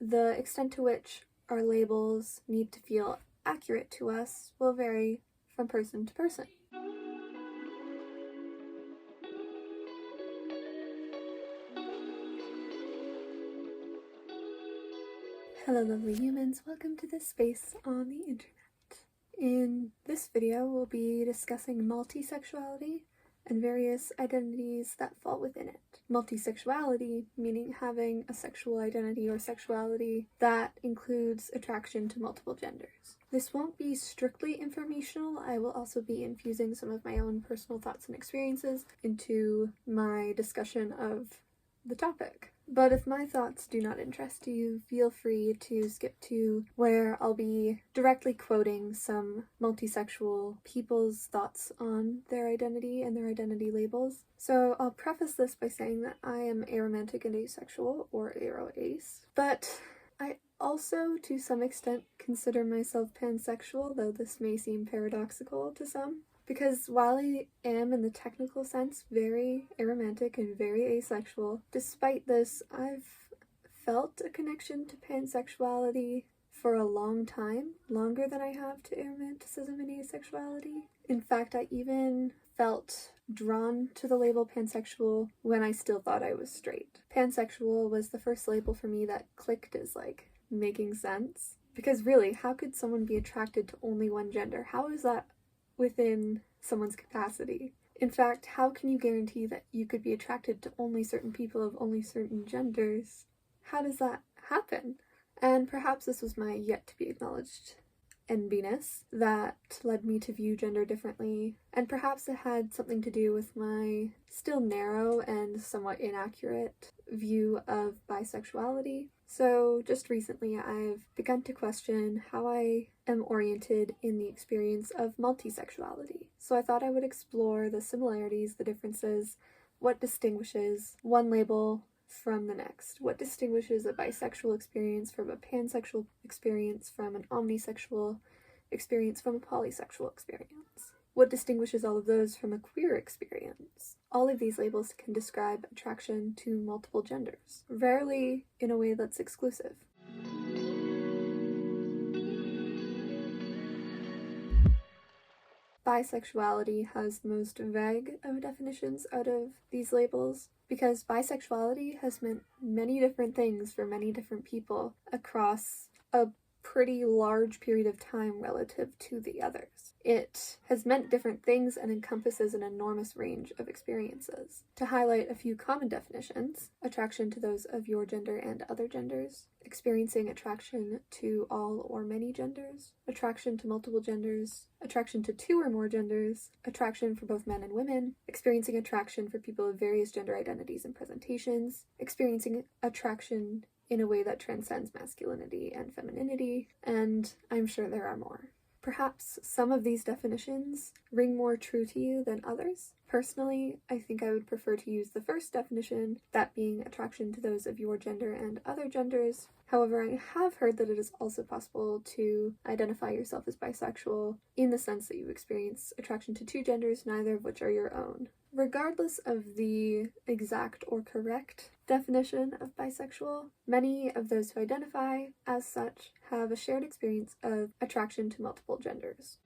the extent to which our labels need to feel accurate to us will vary from person to person. Hello lovely humans, welcome to this space on the internet. In this video, we'll be discussing multisexuality and various identities that fall within it. Multisexuality, meaning having a sexual identity or sexuality that includes attraction to multiple genders. This won't be strictly informational. I will also be infusing some of my own personal thoughts and experiences into my discussion of the topic. But if my thoughts do not interest you, feel free to skip to where I'll be directly quoting some multisexual people's thoughts on their identity and their identity labels. So I'll preface this by saying that I am aromantic and asexual, or aro-ace, but I also, to some extent, consider myself pansexual, though this may seem paradoxical to some. Because while I am, in the technical sense, very aromantic and very asexual, despite this, I've felt a connection to pansexuality for a long time, longer than I have to aromanticism and asexuality. In fact, I even felt drawn to the label pansexual when I still thought I was straight. Pansexual was the first label for me that clicked as, like, making sense. Because really, how could someone be attracted to only one gender? How is that within someone's capacity? In fact, how can you guarantee that you could be attracted to only certain people of only certain genders? How does that happen? And perhaps this was my yet to be acknowledged enbiness that led me to view gender differently, and perhaps it had something to do with my still narrow and somewhat inaccurate view of bisexuality. So just recently I've begun to question how I am oriented in the experience of multisexuality. So I thought I would explore the similarities, the differences, what distinguishes one label from the next. What distinguishes a bisexual experience from a pansexual experience, from an omnisexual experience from a polysexual experience? What distinguishes all of those from a queer experience? All of these labels can describe attraction to multiple genders, rarely in a way that's exclusive. Bisexuality has the most vague of definitions out of these labels, because bisexuality has meant many different things for many different people across a pretty large period of time relative to the others. It has meant different things and encompasses an enormous range of experiences. To highlight a few common definitions: attraction to those of your gender and other genders, experiencing attraction to all or many genders, attraction to multiple genders, attraction to two or more genders, attraction for both men and women, experiencing attraction for people of various gender identities and presentations, experiencing attraction in a way that transcends masculinity and femininity, and I'm sure there are more. Perhaps some of these definitions ring more true to you than others. Personally, I think I would prefer to use the first definition, that being attraction to those of your gender and other genders. However, I have heard that it is also possible to identify yourself as bisexual in the sense that you experience attraction to two genders, neither of which are your own. Regardless of the exact or correct definition of bisexual, many of those who identify as such have a shared experience of attraction to multiple genders.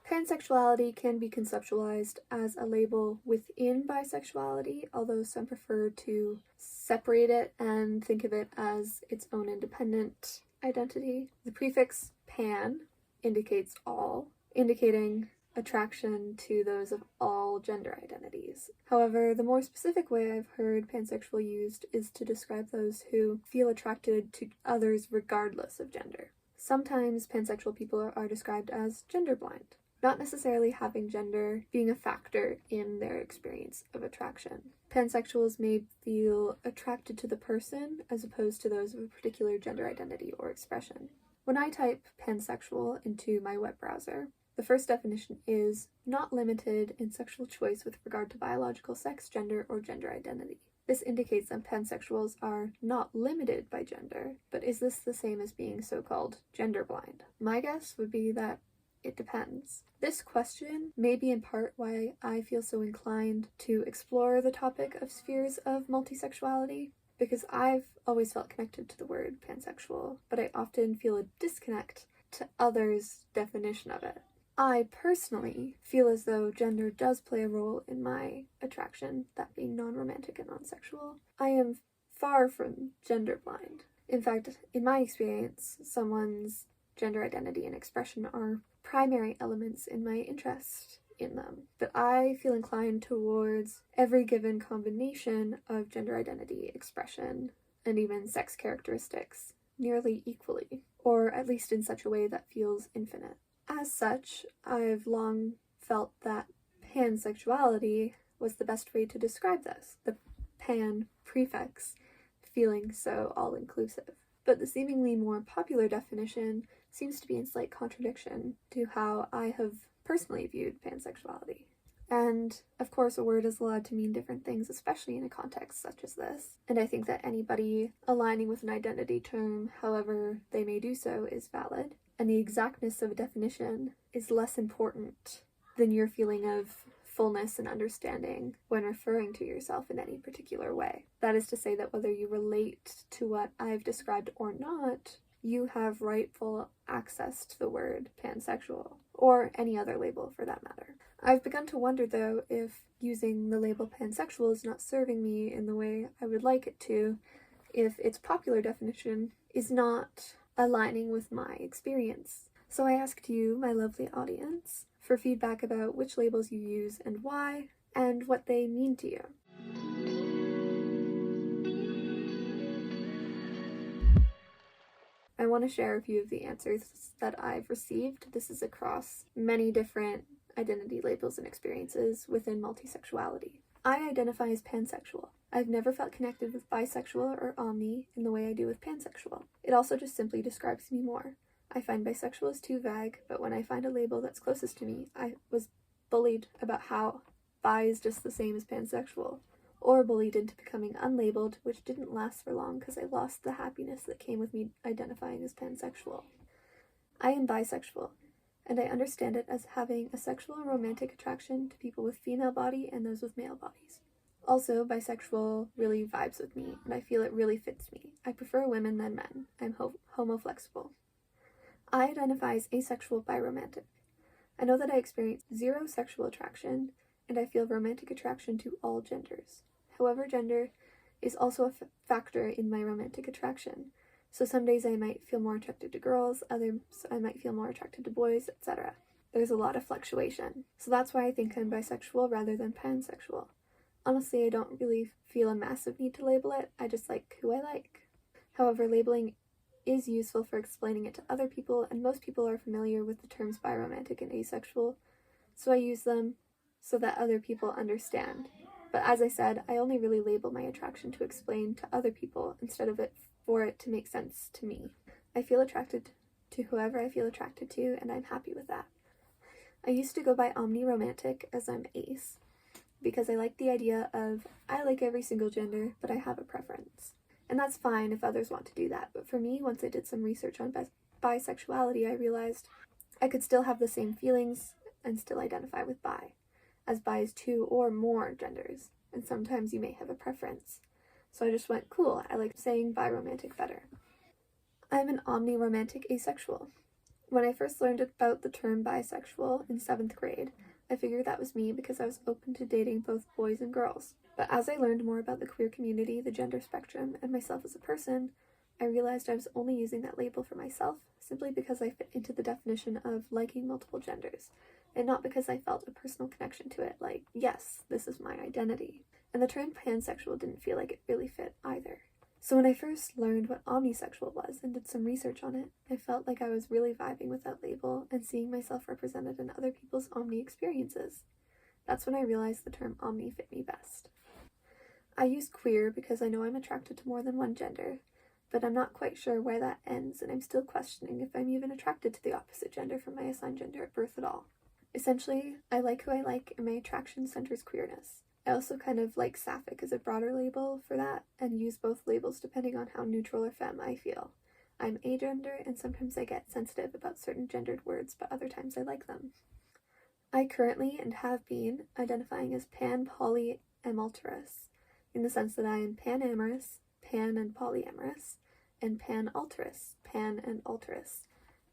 Pansexuality can be conceptualized as a label within bisexuality, although some prefer to separate it and think of it as its own independent identity. The prefix pan indicates all, indicating attraction to those of all gender identities. However, the more specific way I've heard pansexual used is to describe those who feel attracted to others regardless of gender. Sometimes pansexual people are described as gender blind, not necessarily having gender being a factor in their experience of attraction. Pansexuals may feel attracted to the person as opposed to those of a particular gender identity or expression. When I type pansexual into my web browser, the first definition is not limited in sexual choice with regard to biological sex, gender, or gender identity. This indicates that pansexuals are not limited by gender, but is this the same as being so-called gender blind? My guess would be that it depends. This question may be in part why I feel so inclined to explore the topic of spheres of multisexuality, because I've always felt connected to the word pansexual, but I often feel a disconnect to others' definition of it. I personally feel as though gender does play a role in my attraction, that being non-romantic and non-sexual. I am far from gender blind. In fact, in my experience, someone's gender identity and expression are primary elements in my interest in them. But I feel inclined towards every given combination of gender identity, expression, and even sex characteristics nearly equally, or at least in such a way that feels infinite. As such, I've long felt that pansexuality was the best way to describe this, the pan prefix feeling so all-inclusive. But the seemingly more popular definition seems to be in slight contradiction to how I have personally viewed pansexuality. And, of course, a word is allowed to mean different things, especially in a context such as this. And I think that anybody aligning with an identity term, however they may do so, is valid. And the exactness of a definition is less important than your feeling of fullness and understanding when referring to yourself in any particular way. That is to say that whether you relate to what I've described or not, you have rightful access to the word pansexual, or any other label for that matter. I've begun to wonder, though, if using the label pansexual is not serving me in the way I would like it to, if its popular definition is not aligning with my experience. So I asked you, my lovely audience, for feedback about which labels you use and why, and what they mean to you. I want to share a few of the answers that I've received. This is across many different identity labels and experiences within multisexuality. I identify as pansexual. I've never felt connected with bisexual or omni in the way I do with pansexual. It also just simply describes me more. I find bisexual is too vague, but when I find a label that's closest to me, I was bullied about how bi is just the same as pansexual, or bullied into becoming unlabeled, which didn't last for long because I lost the happiness that came with me identifying as pansexual. I am bisexual, and I understand it as having a sexual and romantic attraction to people with female body and those with male bodies. Also, bisexual really vibes with me, and I feel it really fits me. I prefer women than men. I'm homo-flexible. I identify as asexual biromantic. I know that I experience zero sexual attraction, and I feel romantic attraction to all genders. However, gender is also a factor in my romantic attraction. So some days I might feel more attracted to girls, others I might feel more attracted to boys, etc. There's a lot of fluctuation. So that's why I think I'm bisexual rather than pansexual. Honestly, I don't really feel a massive need to label it. I just like who I like. However, labeling is useful for explaining it to other people, and most people are familiar with the terms biromantic and asexual, so I use them so that other people understand. But as I said, I only really label my attraction to explain to other people instead of for it to make sense to me. I feel attracted to whoever I feel attracted to, and I'm happy with that. I used to go by Omni romantic, as I'm ace, because I like the idea of I like every single gender, but I have a preference. And that's fine if others want to do that, but for me, once I did some research on bisexuality, I realized I could still have the same feelings and still identify with bi, as bi is two or more genders, and sometimes you may have a preference. So I just went, cool, I like saying biromantic better. I'm an omni-romantic asexual. When I first learned about the term bisexual in 7th grade, I figured that was me because I was open to dating both boys and girls. But as I learned more about the queer community, the gender spectrum, and myself as a person, I realized I was only using that label for myself simply because I fit into the definition of liking multiple genders, and not because I felt a personal connection to it, like, yes, this is my identity. And the term pansexual didn't feel like it really fit either. So when I first learned what omnisexual was and did some research on it, I felt like I was really vibing with that label and seeing myself represented in other people's omni experiences. That's when I realized the term omni fit me best. I use queer because I know I'm attracted to more than one gender, but I'm not quite sure where that ends, and I'm still questioning if I'm even attracted to the opposite gender from my assigned gender at birth at all. Essentially, I like who I like, and my attraction centers queerness. I also kind of like sapphic as a broader label for that, and use both labels depending on how neutral or femme I feel. I'm agender, and sometimes I get sensitive about certain gendered words, but other times I like them. I currently, and have been, identifying as pan-polyamorous, in the sense that I am panamorous, pan and polyamorous, and pan-alterous, pan and alterous.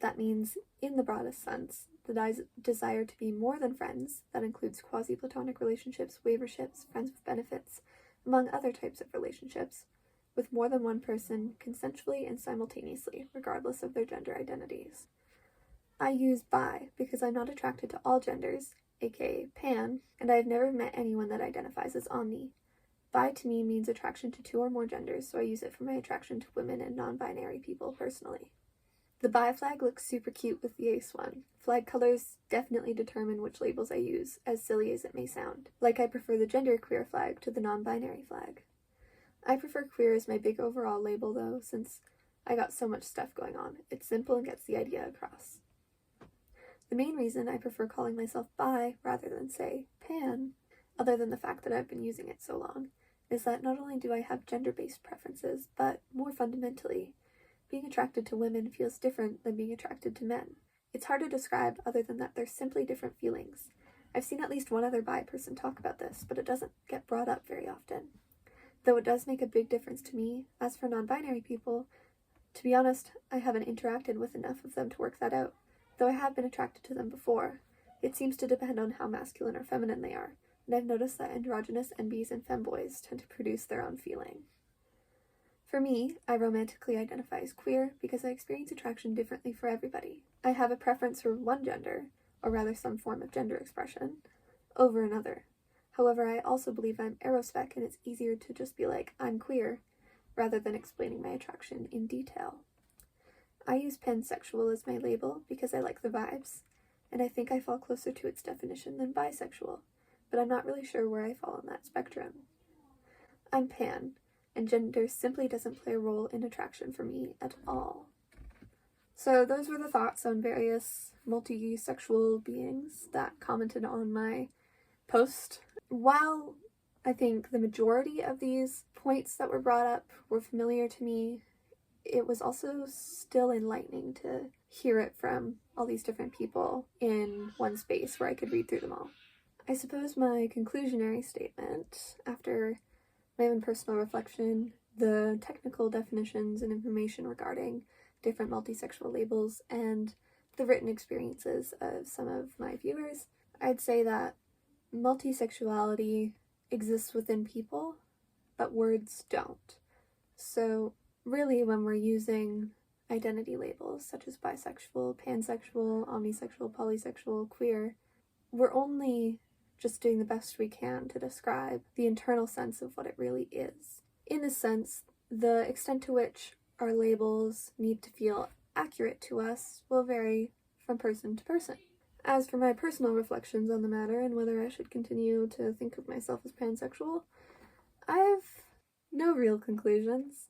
That means, in the broadest sense, that I desire to be more than friends. That includes quasi-platonic relationships, waiverships, friends with benefits, among other types of relationships, with more than one person, consensually and simultaneously, regardless of their gender identities. I use bi because I'm not attracted to all genders, aka pan, and I have never met anyone that identifies as omni. Bi to me means attraction to 2 or more genders, so I use it for my attraction to women and non-binary people personally. The bi flag looks super cute with the ace one. Flag colors definitely determine which labels I use, as silly as it may sound. Like I prefer the genderqueer flag to the non-binary flag. I prefer queer as my big overall label though, since I got so much stuff going on. It's simple and gets the idea across. The main reason I prefer calling myself bi rather than, say, pan, other than the fact that I've been using it so long, is that not only do I have gender-based preferences, but more fundamentally, being attracted to women feels different than being attracted to men. It's hard to describe other than that they're simply different feelings. I've seen at least one other bi person talk about this, but it doesn't get brought up very often. Though it does make a big difference to me. As for non-binary people, to be honest, I haven't interacted with enough of them to work that out. Though I have been attracted to them before, it seems to depend on how masculine or feminine they are, and I've noticed that androgynous enbys and femboys tend to produce their own feeling. For me, I romantically identify as queer because I experience attraction differently for everybody. I have a preference for one gender, or rather some form of gender expression, over another. However, I also believe I'm aro-space and it's easier to just be like, I'm queer, rather than explaining my attraction in detail. I use pansexual as my label because I like the vibes, and I think I fall closer to its definition than bisexual, but I'm not really sure where I fall on that spectrum. I'm pan, and gender simply doesn't play a role in attraction for me at all. So those were the thoughts on various multisexual beings that commented on my post. While I think the majority of these points that were brought up were familiar to me, it was also still enlightening to hear it from all these different people in one space where I could read through them all. I suppose my conclusionary statement, after my own personal reflection, the technical definitions and information regarding different multisexual labels, and the written experiences of some of my viewers, I'd say that multisexuality exists within people, but words don't. So really, when we're using identity labels such as bisexual, pansexual, omnisexual, polysexual, queer, we're only just doing the best we can to describe the internal sense of what it really is. In a sense, the extent to which our labels need to feel accurate to us will vary from person to person. As for my personal reflections on the matter and whether I should continue to think of myself as pansexual, I have no real conclusions.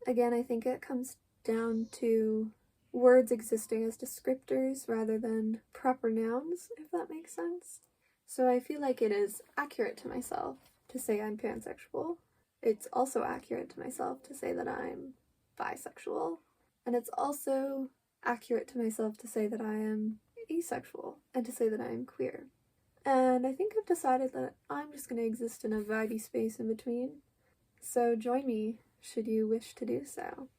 Again, I think it comes down to words existing as descriptors rather than proper nouns, if that makes sense. So I feel like it is accurate to myself to say I'm pansexual. It's also accurate to myself to say that I'm bisexual. And it's also accurate to myself to say that I am asexual and to say that I am queer. And I think I've decided that I'm just going to exist in a vibey space in between. So join me should you wish to do so.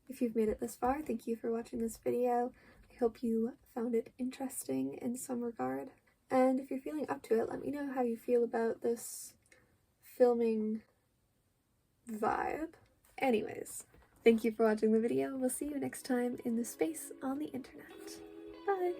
If you've made it this far, thank you for watching this video. I hope you found it interesting in some regard. And if you're feeling up to it, let me know how you feel about this filming vibe. Anyways, thank you for watching the video. We'll see you next time in the space on the internet. Bye!